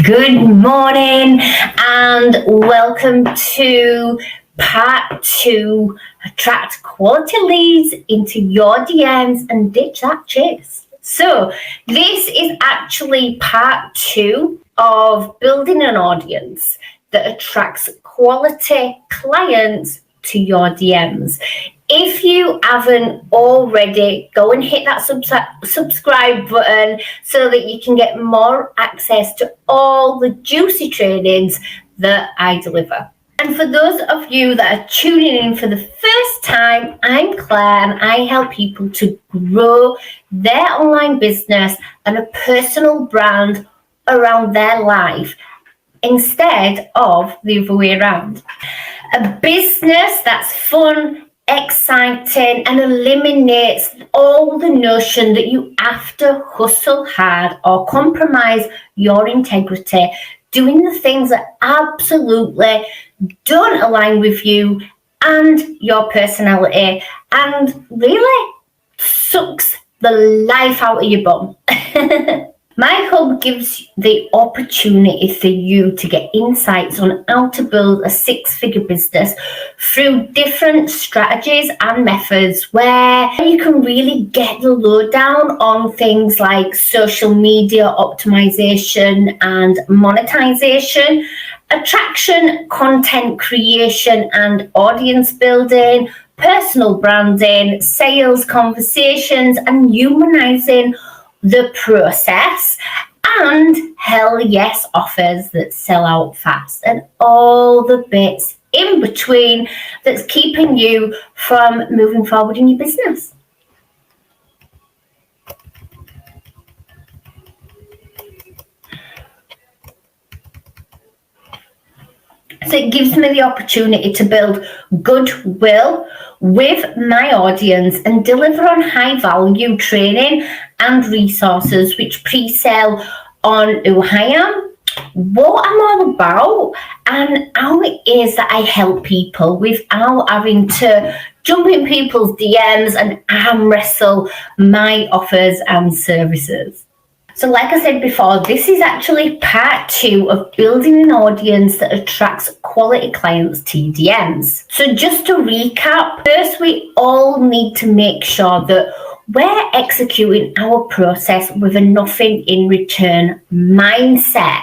Good morning and welcome to part 2, attract quality leads into your DMs and ditch that chase. So this is actually part 2 of building an audience that attracts quality clients to your DMs. If you haven't already, go and hit that subscribe button so that you can get more access to all the juicy trainings that I deliver. And for those of you that are tuning in for the first time, I'm Claire and I help people to grow their online business and a personal brand around their life instead of the other way around. A business that's fun, exciting, and eliminates all the notion that you have to hustle hard or compromise your integrity, doing the things that absolutely don't align with you and your personality and really sucks the life out of your bum. My hub gives the opportunity for you to get insights on how to build a 6-figure business through different strategies and methods where you can really get the lowdown on things like social media optimization and monetization, attraction, content creation and audience building, personal branding, sales conversations, and humanizing the process, and hell yes offers that sell out fast, and all the bits in between that's keeping you from moving forward in your business. So it gives me the opportunity to build goodwill with my audience and deliver on high value training and resources which pre-sell on who I am, what I'm all about, and how it is that I help people without having to jump in people's DMs and arm wrestle my offers and services. So like I said before, this is actually part 2 of building an audience that attracts quality clients to your DMs. So just to recap, first we all need to make sure that we're executing our process with a nothing in return mindset.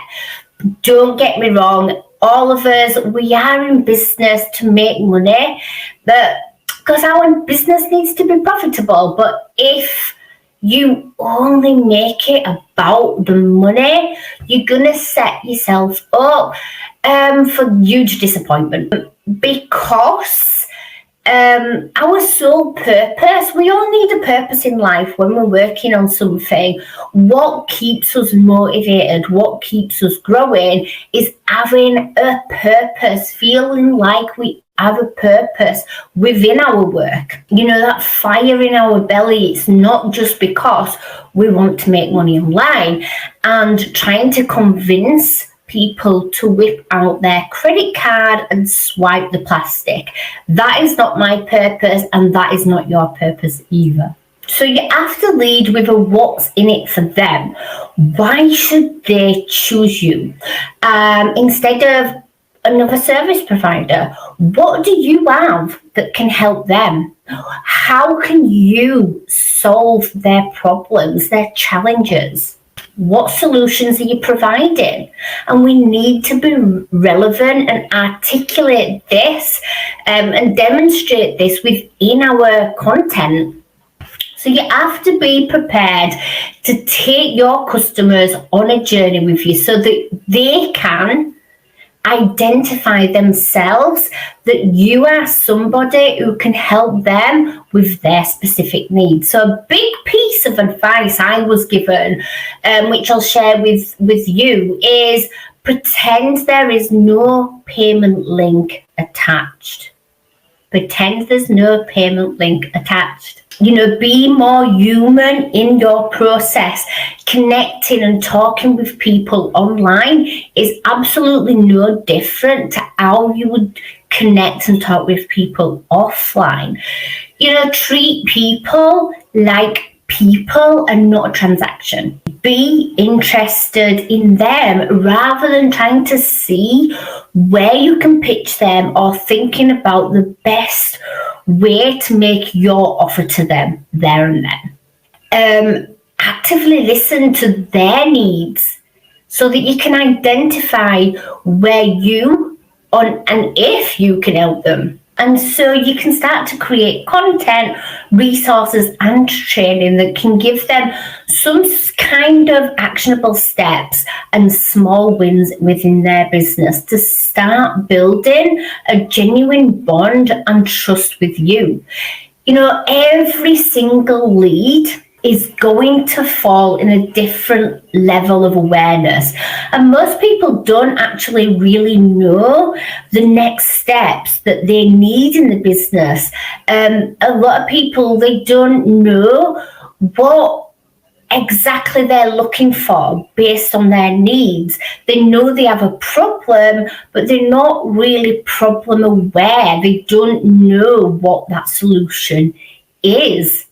Don't get me wrong, all of us, we are in business to make money, but because our business needs to be profitable. But if you only make it about the money, you're gonna set yourself up for huge disappointment, because our sole purpose, we all need a purpose in life when we're working on something. What keeps us motivated, what keeps us growing is having a purpose, feeling like we have a purpose within our work. You know, that fire in our belly, it's not just because we want to make money online and trying to convince people to whip out their credit card and swipe the plastic. That is not my purpose, and that is not your purpose either. So you have to lead with a what's in it for them. Why should they choose you instead of another service provider? What do you have that can help them? How can you solve their problems, their challenges? What solutions are you providing? And we need to be relevant and articulate this and demonstrate this within our content. So you have to be prepared to take your customers on a journey with you so that they can identify themselves that you are somebody who can help them with their specific needs. So a big piece of advice I was given, which I'll share with you, is pretend there is no payment link attached. Pretend there's no payment link attached. You know, be more human in your process. Connecting and talking with people online is absolutely no different to how you would connect and talk with people offline. You know, treat people like people and not a transaction. Be interested in them rather than trying to see where you can pitch them or thinking about the best way to make your offer to them there and then. Actively listen to their needs so that you can identify where you and if you can help them. And so you can start to create content, resources, and training that can give them some kind of actionable steps and small wins within their business to start building a genuine bond and trust with you. You know, every single lead is going to fall in a different level of awareness. And most people don't actually really know the next steps that they need in the business. A lot of people, they don't know what exactly they're looking for based on their needs. They know they have a problem, but they're not really problem aware. They don't know what that solution is.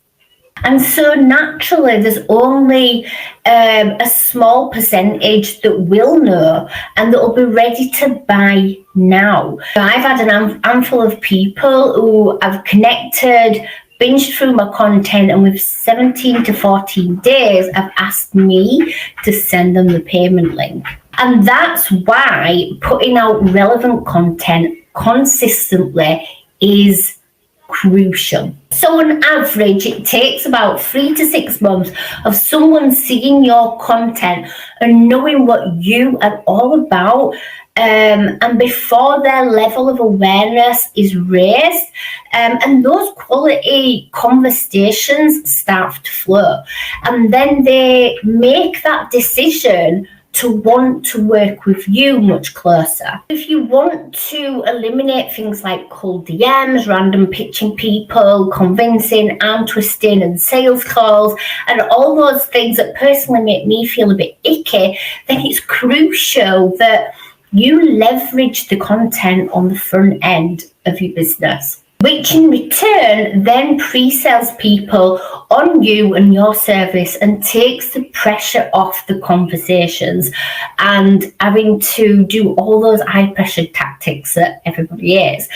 And so naturally, there's only a small percentage that will know and that will be ready to buy now. I've had an handful of people who have connected, binged through my content, and with 17 to 14 days have asked me to send them the payment link. And that's why putting out relevant content consistently is crucial. So on average, it takes about 3 to 6 months of someone seeing your content and knowing what you are all about, and before their level of awareness is raised, and those quality conversations start to flow, and then they make that decision to want to work with you much closer. If you want to eliminate things like cold DMs, random pitching people, convincing, arm twisting, and sales calls, and all those things that personally make me feel a bit icky, then it's crucial that you leverage the content on the front end of your business, which in return then pre-sells people on you and your service and takes the pressure off the conversations and having to do all those high pressure tactics that everybody is.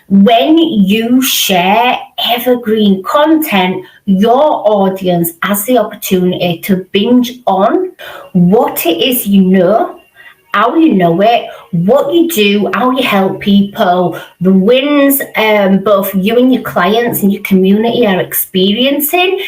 When you share evergreen content, your audience has the opportunity to binge on what it is you know, how you know it, what you do, how you help people, the wins both you and your clients and your community are experiencing,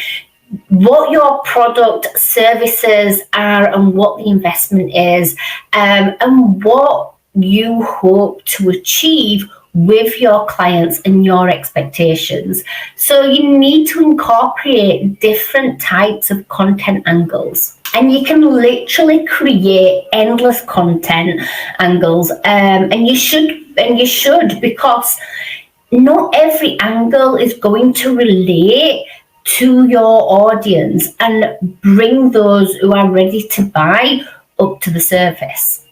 what your product services are and what the investment is, and what you hope to achieve with your clients and your expectations. So you need to incorporate different types of content angles. And you can literally create endless content angles, and you should, because not every angle is going to relate to your audience and bring those who are ready to buy up to the surface.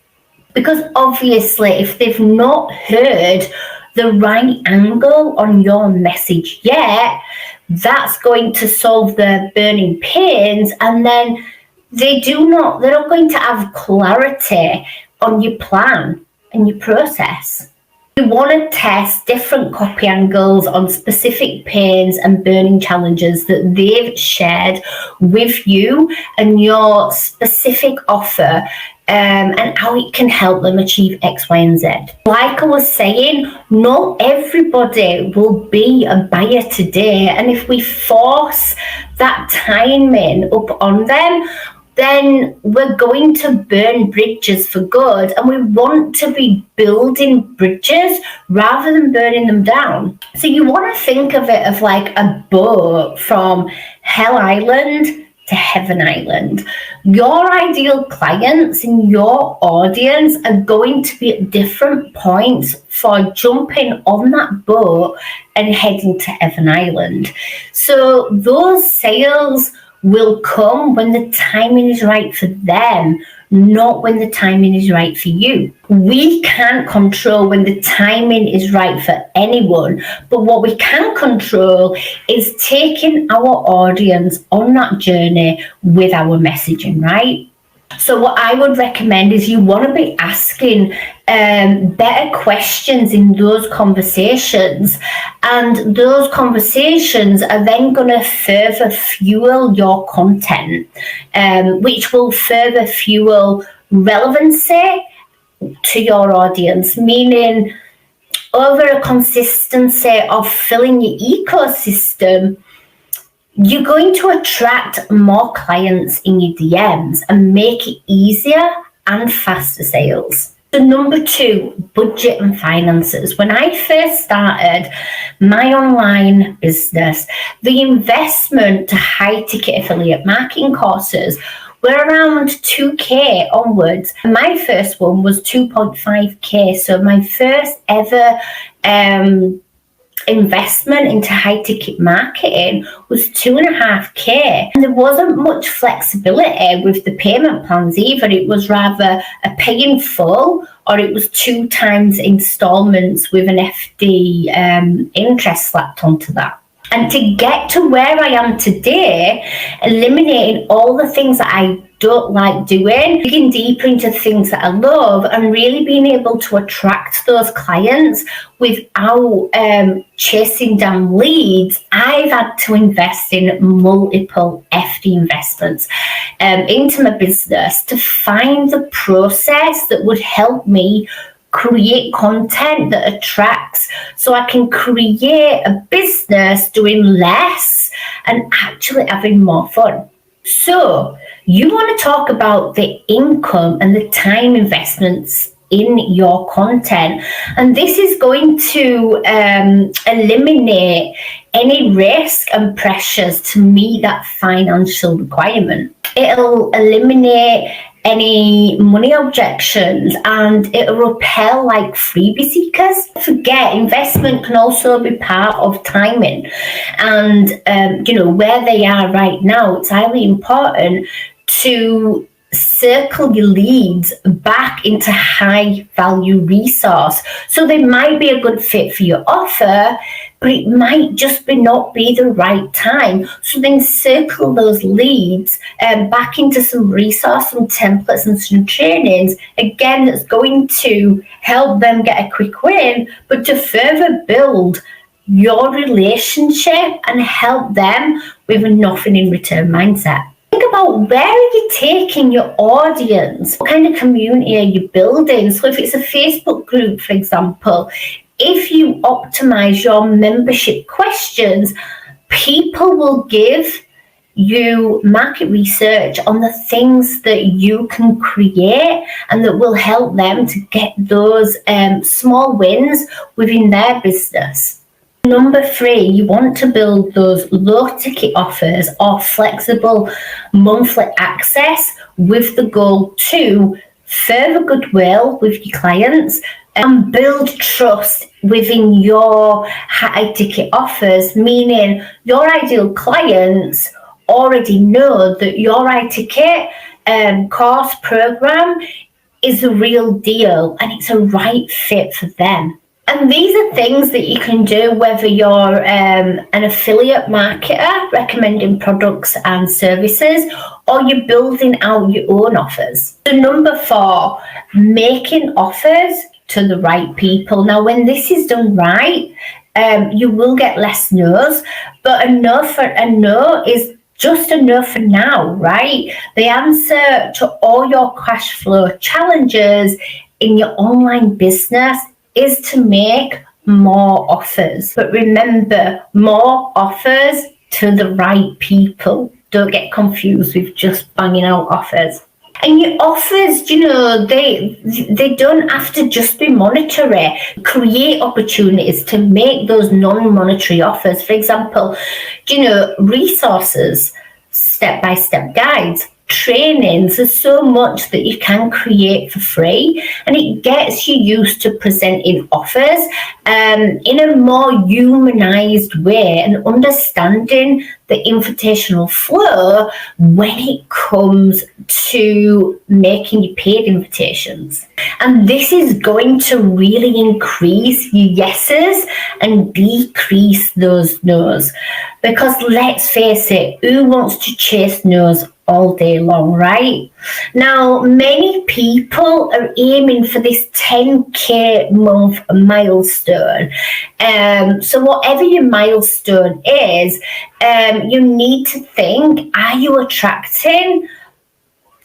Because obviously, if they've not heard the right angle on your message yet, that's going to solve their burning pains, and then they're not going to have clarity on your plan and your process. You want to test different copy angles on specific pains and burning challenges that they've shared with you and your specific offer, and how it can help them achieve X, Y, and Z. Like I was saying, not everybody will be a buyer today, and if we force that timing up on them, then we're going to burn bridges for good, and we want to be building bridges rather than burning them down. So you want to think of it as like a boat from Hell Island to Heaven Island. Your ideal clients and your audience are going to be at different points for jumping on that boat and heading to Heaven Island. So those sales will come when the timing is right for them, not when the timing is right for you. We can't control when the timing is right for anyone, but what we can control is taking our audience on that journey with our messaging, right? So what I would recommend is you want to be asking better questions in those conversations, and those conversations are then going to further fuel your content, which will further fuel relevancy to your audience, meaning over a consistency of filling your ecosystem, you're going to attract more clients in your DMs and make it easier and faster sales. So number 2, budget and finances. When I first started my online business, the investment to high ticket affiliate marketing courses were around 2K onwards. My first one was 2.5K. So my first ever investment into high ticket marketing was 2.5K, and there wasn't much flexibility with the payment plans either. It was rather a pay in full, or it was 2 times installments with an FD interest slapped onto that. And to get to where I am today, eliminating all the things that I don't like doing, digging deeper into things that I love, and really being able to attract those clients without chasing down leads, I've had to invest in multiple FD investments into my business to find the process that would help me create content that attracts, so I can create a business doing less and actually having more fun. So you want to talk about the income and the time investments in your content, and this is going to eliminate any risk and pressures to meet that financial requirement. It'll eliminate any money objections, and it'll repel like freebie seekers. Forget, investment can also be part of timing, and where they are right now, it's highly important to circle your leads back into high value resource. So they might be a good fit for your offer, but it might just not be the right time. So then circle those leads back into some resource, some templates and some trainings, again, that's going to help them get a quick win, but to further build your relationship and help them with a nothing in return mindset. Think about, where are you taking your audience? What kind of community are you building? So if it's a Facebook group, for example, if you optimize your membership questions, people will give you market research on the things that you can create and that will help them to get those small wins within their business. Number 3, you want to build those low ticket offers or flexible monthly access with the goal to further goodwill with your clients and build trust within your high ticket offers, meaning your ideal clients already know that your high ticket course program is a real deal and it's a right fit for them. And these are things that you can do whether you're an affiliate marketer recommending products and services, or you're building out your own offers. So number 4, making offers to the right people. Now, when this is done right, you will get less no's, but a no is just a no for now, right? The answer to all your cash flow challenges in your online business is to make more offers. But remember, more offers to the right people. Don't get confused with just banging out offers. And your offers, they don't have to just be monetary. Create opportunities to make those non-monetary offers. For example, resources, step-by-step guides, trainings, there's so much that you can create for free, and it gets you used to presenting offers in a more humanized way and understanding the invitational flow when it comes to making your paid invitations. And this is going to really increase your yeses and decrease those nos. Because let's face it, who wants to chase nos all day long, right? Now, many people are aiming for this 10K month milestone. So whatever your milestone is, you need to think, are you attracting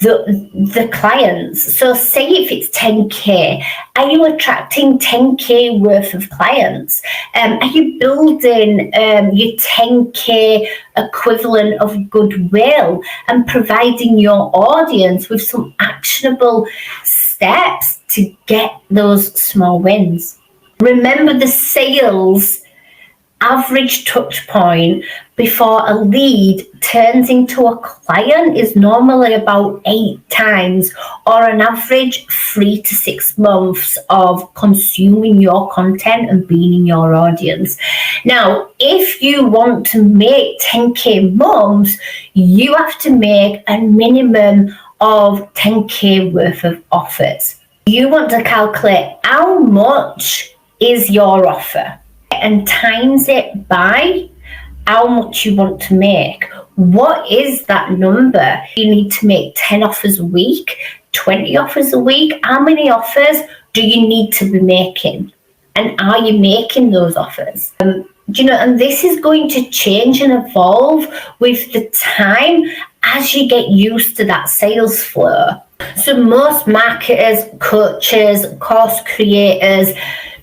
the clients? So say if it's 10K, are you attracting 10K worth of clients? Are you building your 10K equivalent of goodwill and providing your audience with some actionable steps to get those small wins? Remember, the sales average touch point before a lead turns into a client is normally about 8 times, or an average 3 to 6 months of consuming your content and being in your audience. Now, if you want to make 10K months, you have to make a minimum of 10K worth of offers. You want to calculate how much is your offer and times it by how much you want to make. What is that number? You need to make 10 offers a week, 20 offers a week. How many offers do you need to be making? And are you making those offers? And this is going to change and evolve with the time as you get used to that sales flow. So most marketers, coaches, course creators,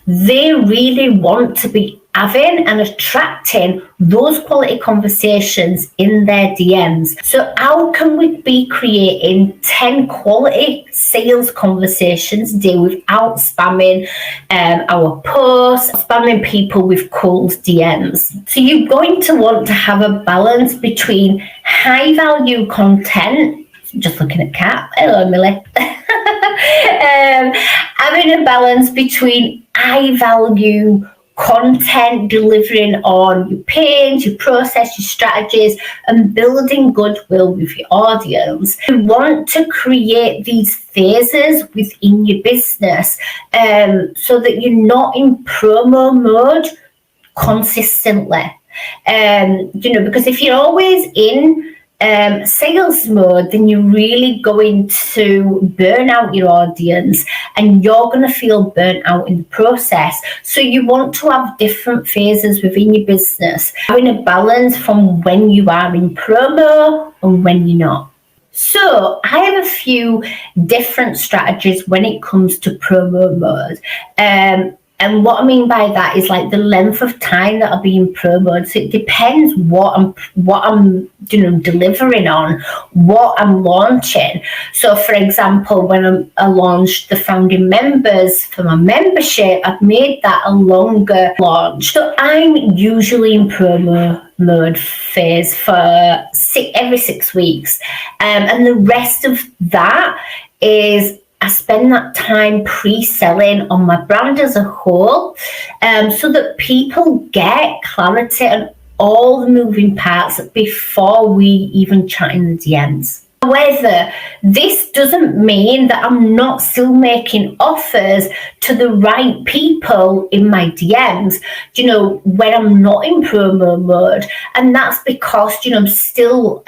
they really want to be having and attracting those quality conversations in their DMs. So how can we be creating 10 quality sales conversations a day without spamming our posts, spamming people with cold DMs? So you're going to want to have a balance between high value content. Just looking at Kat. Hello, Millie. Having a balance between high value content, delivering on your page, your process, your strategies, and building goodwill with your audience. You want to create these phases within your business so that you're not in promo mode consistently. Because if you're always in sales mode, then you're really going to burn out your audience and you're going to feel burnt out in the process. So you want to have different phases within your business, having a balance from when you are in promo and when you're not. So I have a few different strategies when it comes to promo mode. And what I mean by that is like the length of time that I'll be in promo. So it depends what I'm delivering on, what I'm launching. So for example, when I launched the founding members for my membership, I've made that a longer launch. So I'm usually in promo mode phase for every 6 weeks. And the rest of that is I spend that time pre-selling on my brand as a whole, so that people get clarity on all the moving parts before we even chat in the DMs. However, this doesn't mean that I'm not still making offers to the right people in my DMs, when I'm not in promo mode. And that's because, I'm still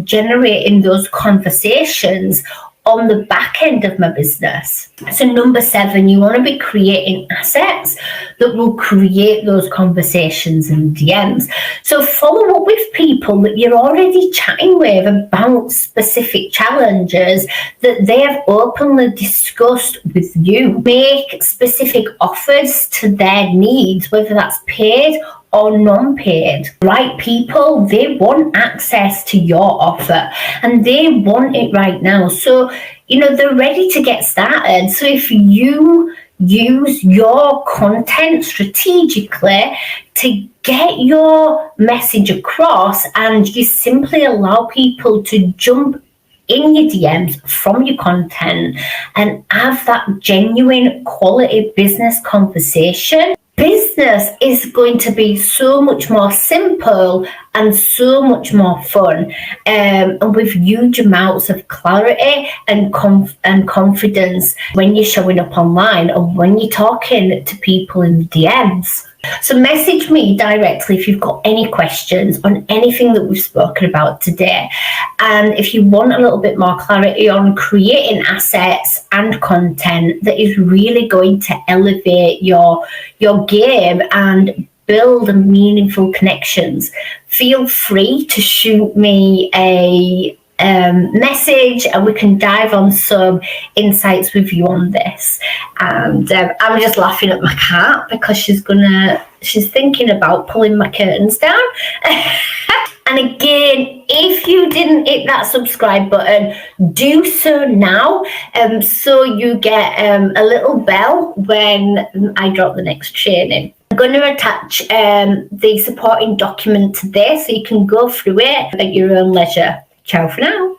generating those conversations on the back end of my business. So number 7, you want to be creating assets that will create those conversations and DMs. So follow up with people that you're already chatting with about specific challenges that they have openly discussed with you. Make specific offers to their needs, whether that's paid or non-paid. Right people, they want access to your offer and they want it right now. So, they're ready to get started. So if you use your content strategically to get your message across and you simply allow people to jump in your DMs from your content and have that genuine quality business conversation, business is going to be so much more simple and so much more fun, and with huge amounts of clarity and confidence when you're showing up online and when you're talking to people in the DMs. So message me directly if you've got any questions on anything that we've spoken about today. And if you want a little bit more clarity on creating assets and content that is really going to elevate your game and build meaningful connections, feel free to shoot me a message and we can dive on some insights with you on this. And I'm just laughing at my cat because she's thinking about pulling my curtains down. And again, if you didn't hit that subscribe button, do so now, so you get a little bell when I drop the next training. I'm going to attach the supporting document to this so you can go through it at your own leisure. Ciao for now.